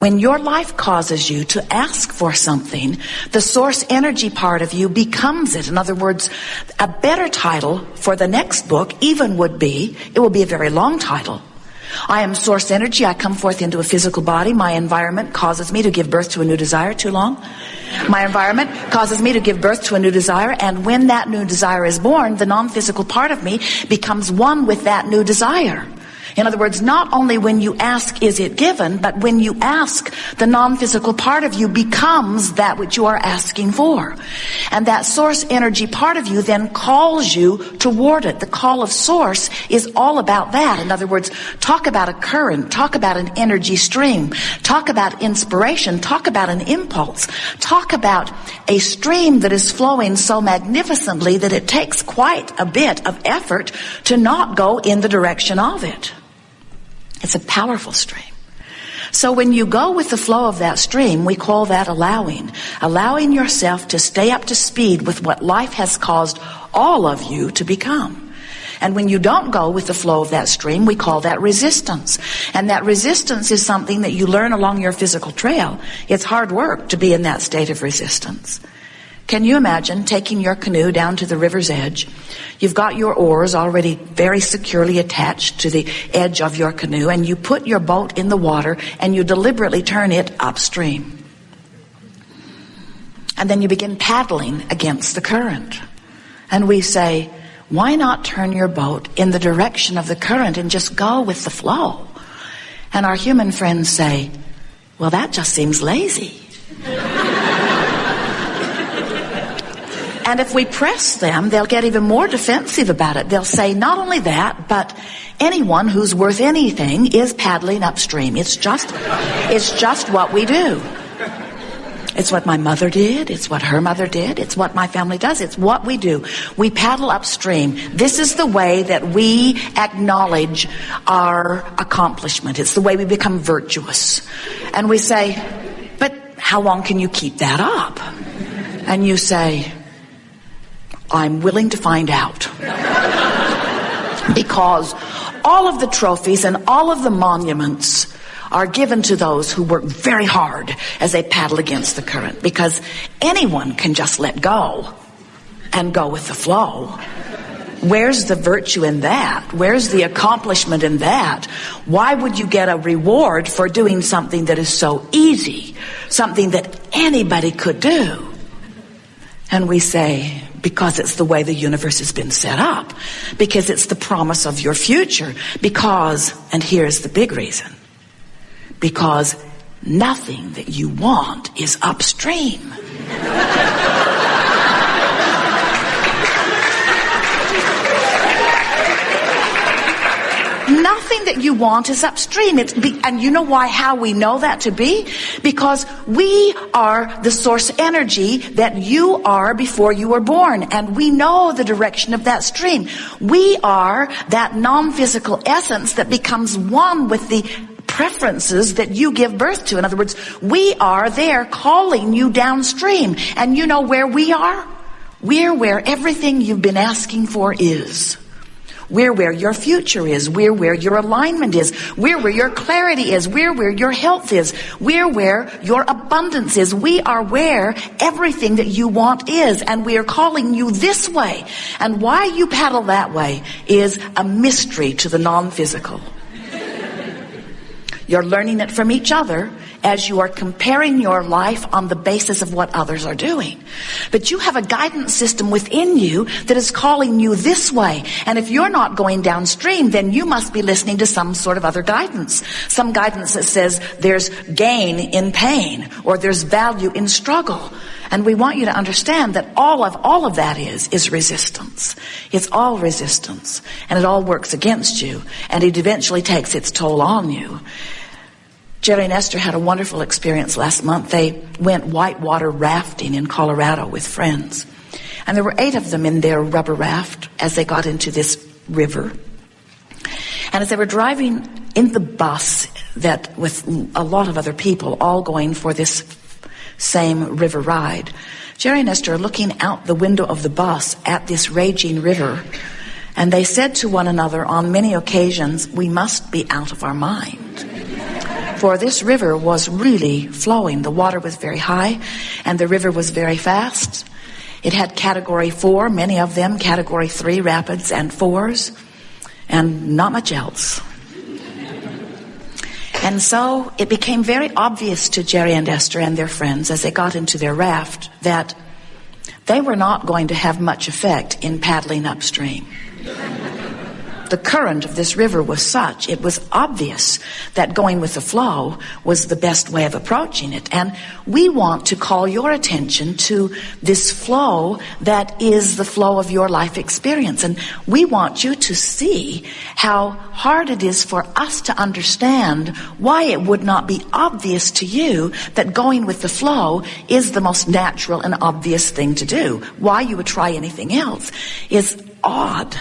When your life causes you to ask for something, the source energy part of you becomes it. In other words, a better title for the next book even would be, it will be a very long title. I am source energy. I come forth into a physical body. My environment causes me to give birth to a new desire. Too long? My environment causes me to give birth to a new desire. And when that new desire is born, the non-physical part of me becomes one with that new desire. In other words, not only when you ask is it given, but when you ask, the non-physical part of you becomes that which you are asking for. And that source energy part of you then calls you toward it. The call of source is all about that. In other words, talk about a current, talk about an energy stream, talk about inspiration, talk about an impulse, talk about a stream that is flowing so magnificently that it takes quite a bit of effort to not go in the direction of it. It's a powerful stream. So when you go with the flow of that stream, we call that allowing. Allowing yourself to stay up to speed with what life has caused all of you to become. And when you don't go with the flow of that stream, we call that resistance. And that resistance is something that you learn along your physical trail. It's hard work to be in that state of resistance. Can you imagine taking your canoe down to the river's edge? You've got your oars already very securely attached to the edge of your canoe, and you put your boat in the water and you deliberately turn it upstream. And then you begin paddling against the current. And we say, why not turn your boat in the direction of the current and just go with the flow? And our human friends say, well, that just seems lazy. And if we press them, they'll get even more defensive about it. They'll say not only that, but anyone who's worth anything is paddling upstream. It's just what we do. It's what my mother did. It's what her mother did. It's what my family does. It's what we do. We paddle upstream. This is the way that we acknowledge our accomplishment. It's the way we become virtuous. And we say, but how long can you keep that up? And you say, I'm willing to find out. Because all of the trophies and all of the monuments are given to those who work very hard as they paddle against the current. Because anyone can just let go and go with the flow. Where's the virtue in that? Where's the accomplishment in that? Why would you get a reward for doing something that is so easy? Something that anybody could do? And we say, because it's the way the universe has been set up. Because it's the promise of your future. Because, and here's the big reason, because nothing that you want is upstream. Nothing that you want is upstream. And you know why, how we know that to be? Because we are the source energy that you are before you were born. And we know the direction of that stream. We are that non-physical essence that becomes one with the preferences that you give birth to. In other words, we are there calling you downstream. And you know where we are? We're where everything you've been asking for is. We're where your future is. We're where your alignment is. We're where your clarity is. We're where your health is. We're where your abundance is. We are where everything that you want is. And we are calling you this way. And why you paddle that way is a mystery to the non-physical. You're learning it from each other as you are comparing your life on the basis of what others are doing. But you have a guidance system within you that is calling you this way. And if you're not going downstream, then you must be listening to some sort of other guidance. Some guidance that says there's gain in pain or there's value in struggle. And we want you to understand that all of that is resistance. It's all resistance. And it all works against you. And it eventually takes its toll on you. Jerry and Esther had a wonderful experience last month. They went whitewater rafting in Colorado with friends. And there were 8 of them in their rubber raft as they got into this river. And as they were driving in the bus that with a lot of other people all going for this same river ride, Jerry and Esther are looking out the window of the bus at this raging river. And they said to one another on many occasions, we must be out of our mind. For this river was really flowing. The water was very high, and the river was very fast. It had category 4, many of them category 3 rapids and 4s, and not much else. And so it became very obvious to Jerry and Esther and their friends as they got into their raft that they were not going to have much effect in paddling upstream. The current of this river was such, it was obvious that going with the flow was the best way of approaching it. And we want to call your attention to this flow that is the flow of your life experience. And we want you to see how hard it is for us to understand why it would not be obvious to you that going with the flow is the most natural and obvious thing to do. Why you would try anything else is odd.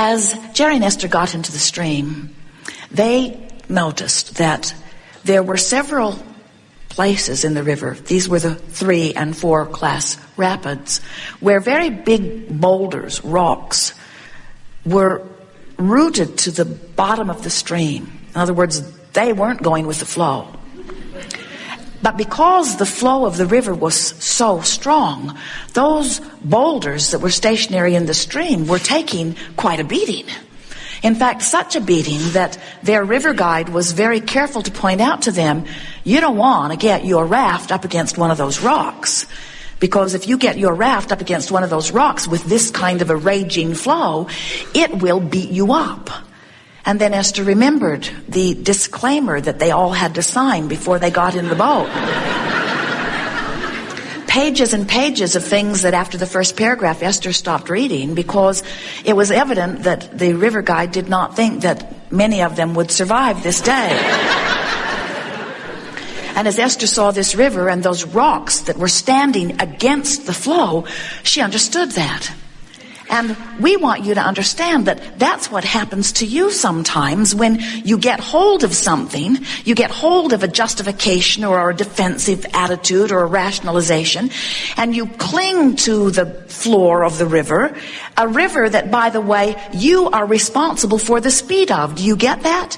As Jerry and Esther got into the stream, they noticed that there were several places in the river, these were the 3 and 4 class rapids, where very big boulders, rocks, were rooted to the bottom of the stream. In other words, they weren't going with the flow. But because the flow of the river was so strong, those boulders that were stationary in the stream were taking quite a beating. In fact, such a beating that their river guide was very careful to point out to them, you don't want to get your raft up against one of those rocks. Because if you get your raft up against one of those rocks with this kind of a raging flow, it will beat you up. And then Esther remembered the disclaimer that they all had to sign before they got in the boat. Pages and pages of things that after the first paragraph Esther stopped reading because it was evident that the river guide did not think that many of them would survive this day. And as Esther saw this river and those rocks that were standing against the flow, she understood that. And we want you to understand that that's what happens to you sometimes when you get hold of something, you get hold of a justification or a defensive attitude or a rationalization, and you cling to the floor of the river, a river that, by the way, you are responsible for the speed of. Do you get that?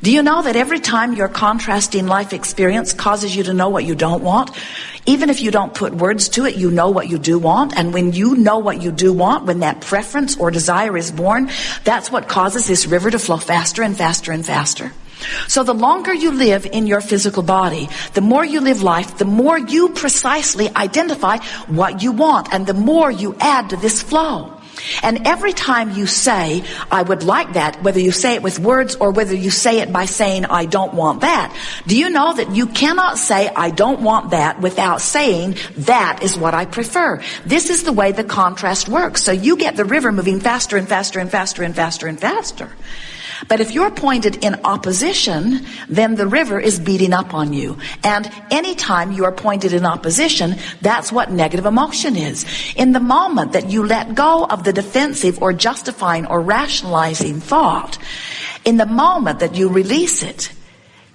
Do you know that every time your contrasting life experience causes you to know what you don't want, even if you don't put words to it, you know what you do want. And when you know what you do want, when that preference or desire is born, that's what causes this river to flow faster and faster and faster. So the longer you live in your physical body, the more you live life, the more you precisely identify what you want, and the more you add to this flow. And every time you say, I would like that, whether you say it with words or whether you say it by saying, I don't want that, do you know that you cannot say, I don't want that without saying, that is what I prefer? This is the way the contrast works. So you get the river moving faster and faster and faster and faster and faster. But if you're pointed in opposition, then the river is beating up on you. And anytime you are pointed in opposition, that's what negative emotion is. In the moment that you let go of the defensive or justifying or rationalizing thought, in the moment that you release it,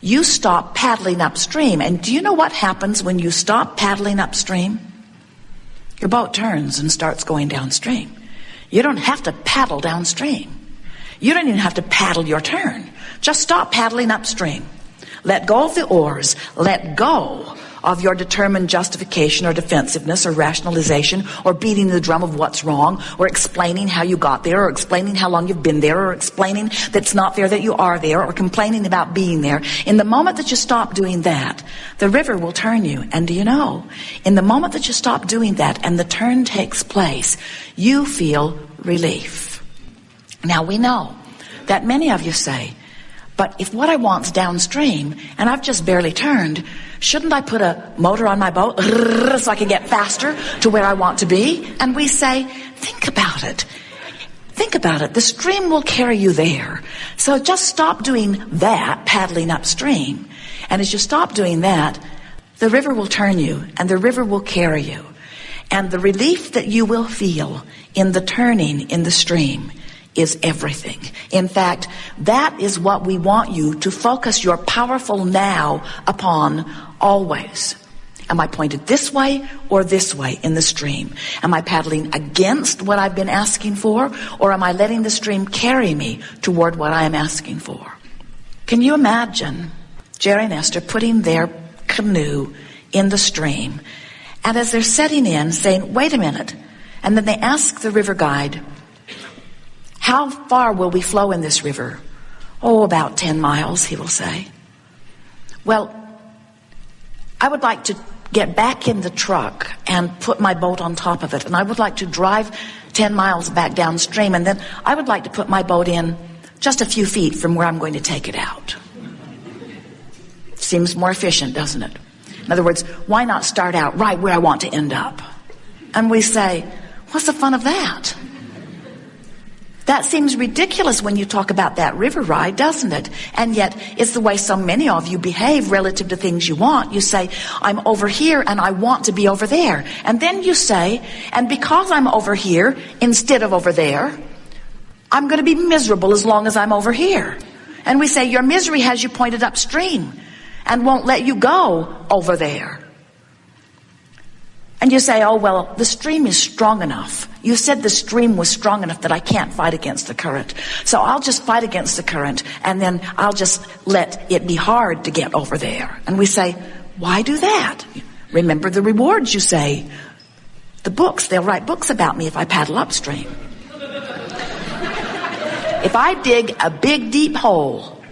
you stop paddling upstream. And do you know what happens when you stop paddling upstream? Your boat turns and starts going downstream. You don't have to paddle downstream. You don't even have to paddle your turn. Just stop paddling upstream. Let go of the oars. Let go of your determined justification or defensiveness or rationalization or beating the drum of what's wrong or explaining how you got there or explaining how long you've been there or explaining that it's not there that you are there or complaining about being there. In the moment that you stop doing that, the river will turn you. And do you know, in the moment that you stop doing that and the turn takes place, you feel relief. Now we know that many of you say, but if what I want's downstream and I've just barely turned, shouldn't I put a motor on my boat so I can get faster to where I want to be? And we say, think about it. Think about it. The stream will carry you there. So just stop doing that, paddling upstream. And as you stop doing that, the river will turn you and the river will carry you. And the relief that you will feel in the turning in the stream is everything. In fact, that is what we want you to focus your powerful now upon always. Am I pointed this way or this way in the stream? Am I paddling against what I've been asking for, or am I letting the stream carry me toward what I am asking for? Can you imagine Jerry and Esther putting their canoe in the stream, and as they're setting in, saying, wait a minute, and then they ask the river guide, how far will we flow in this river? Oh, about 10 miles, he will say. Well, I would like to get back in the truck and put my boat on top of it, and I would like to drive 10 miles back downstream, and then I would like to put my boat in just a few feet from where I'm going to take it out. Seems more efficient, doesn't it? In other words, why not start out right where I want to end up? And we say, what's the fun of that? That seems ridiculous when you talk about that river ride, doesn't it? And yet, it's the way so many of you behave relative to things you want. You say, I'm over here and I want to be over there. And then you say, and because I'm over here instead of over there, I'm going to be miserable as long as I'm over here. And we say, your misery has you pointed upstream and won't let you go over there. And you say, oh, well, the stream is strong enough. You said the stream was strong enough that I can't fight against the current. So I'll just fight against the current, and then I'll just let it be hard to get over there. And we say, why do that? Remember the rewards, you say. The books, they'll write books about me if I paddle upstream. If I dig a big, deep hole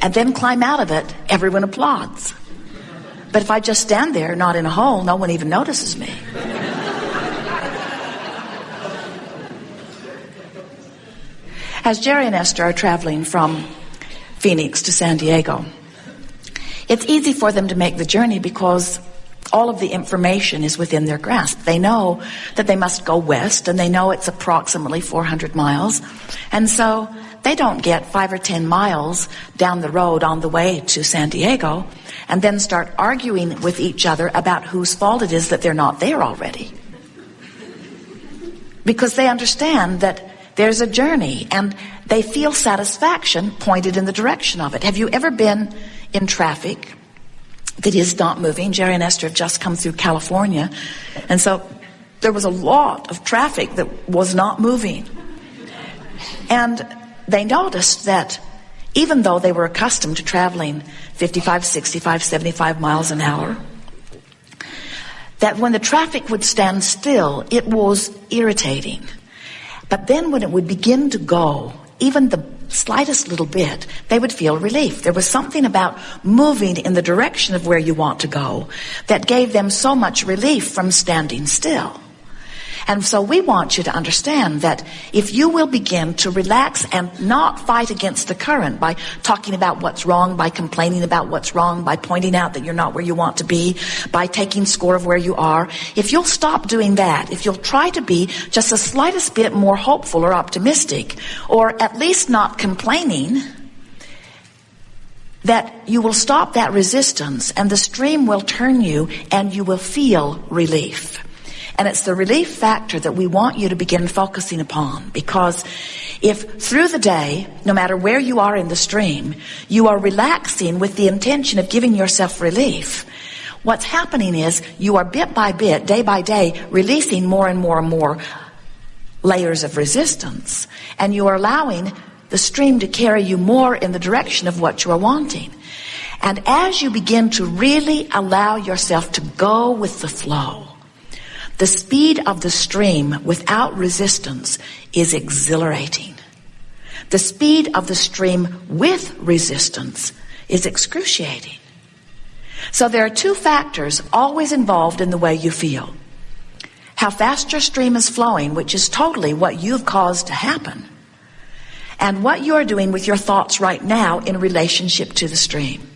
and then climb out of it, everyone applauds. But if I just stand there, not in a hole, no one even notices me. As Jerry and Esther are traveling from Phoenix to San Diego, it's easy for them to make the journey because all of the information is within their grasp. They know that they must go west, and they know it's approximately 400 miles. And so they don't get 5 or 10 miles down the road on the way to San Diego and then start arguing with each other about whose fault it is that they're not there already. Because they understand that there's a journey, and they feel satisfaction pointed in the direction of it. Have you ever been in traffic that is not moving? Jerry and Esther have just come through California, and so there was a lot of traffic that was not moving. And they noticed that even though they were accustomed to traveling 55, 65, 75 miles an hour, that when the traffic would stand still, it was irritating. But then when it would begin to go, even the slightest little bit, they would feel relief. There was something about moving in the direction of where you want to go that gave them so much relief from standing still. And so we want you to understand that if you will begin to relax and not fight against the current by talking about what's wrong, by complaining about what's wrong, by pointing out that you're not where you want to be, by taking score of where you are, if you'll stop doing that, if you'll try to be just the slightest bit more hopeful or optimistic, or at least not complaining, that you will stop that resistance and the stream will turn you and you will feel relief. And it's the relief factor that we want you to begin focusing upon, because if through the day, no matter where you are in the stream, you are relaxing with the intention of giving yourself relief, what's happening is you are bit by bit, day by day, releasing more and more and more layers of resistance. And you are allowing the stream to carry you more in the direction of what you are wanting. And as you begin to really allow yourself to go with the flow, the speed of the stream without resistance is exhilarating. The speed of the stream with resistance is excruciating. So there are two factors always involved in the way you feel. How fast your stream is flowing, which is totally what you've caused to happen, and what you're doing with your thoughts right now in relationship to the stream.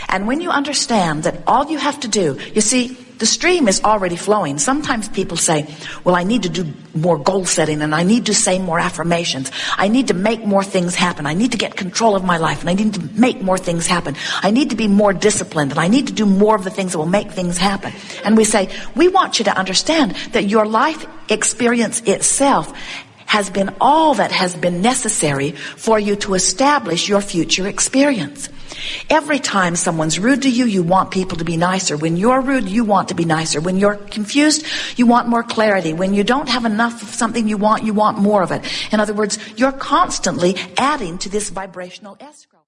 And when you understand that all you have to do, you see, the stream is already flowing. Sometimes people say, well, I need to do more goal setting, and I need to say more affirmations. I need to make more things happen. I need to get control of my life, and I need to make more things happen. I need to be more disciplined, and I need to do more of the things that will make things happen. And we say, we want you to understand that your life experience itself has been all that has been necessary for you to establish your future experience. Every time someone's rude to you, you want people to be nicer. When you're rude, you want to be nicer. When you're confused, you want more clarity. When you don't have enough of something you want more of it. In other words, you're constantly adding to this vibrational escrow.